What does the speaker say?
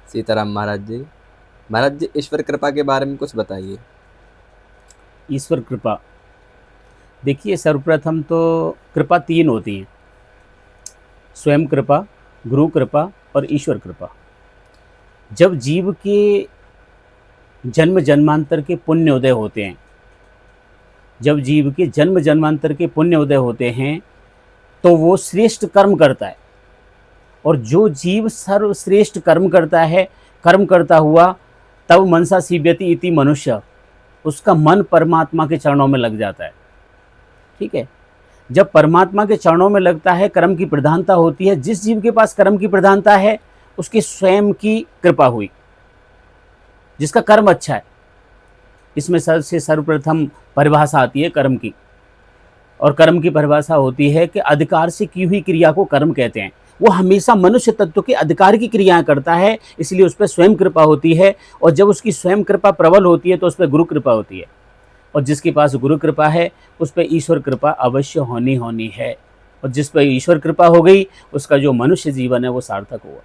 सीताराम महाराज जी। महाराज जी, ईश्वर कृपा के बारे में कुछ बताइए। ईश्वर कृपा, देखिए सर्वप्रथम तो कृपा तीन होती हैं, स्वयं कृपा, गुरु कृपा और ईश्वर कृपा। जब जीव के जन्म जन्मांतर के पुण्य उदय होते हैं, जब जीव के जन्म जन्मांतर के पुण्य उदय होते हैं, तो वो श्रेष्ठ कर्म करता है। और जो जीव सर्वश्रेष्ठ कर्म करता है, कर्म करता हुआ तब मनसा सीव्यति इति मनुष्य, उसका मन परमात्मा के चरणों में लग जाता है। ठीक है, जब परमात्मा के चरणों में लगता है, कर्म की प्रधानता होती है। जिस जीव के पास कर्म की प्रधानता है, उसकी स्वयं की कृपा हुई, जिसका कर्म अच्छा है। इसमें सबसे सर्वप्रथम परिभाषा आती है कर्म की, और कर्म की परिभाषा होती है कि अधिकार से की हुई क्रिया को कर्म कहते हैं। वो हमेशा मनुष्य तत्व के अधिकार की क्रियाएं करता है, इसलिए उस पर स्वयं कृपा होती है। और जब उसकी स्वयं कृपा प्रबल होती है, तो उस पर गुरु कृपा होती है। और जिसके पास गुरु कृपा है, उस पर ईश्वर कृपा अवश्य होनी होनी है। और जिस पर ईश्वर कृपा हो गई, उसका जो मनुष्य जीवन है वो सार्थक हुआ।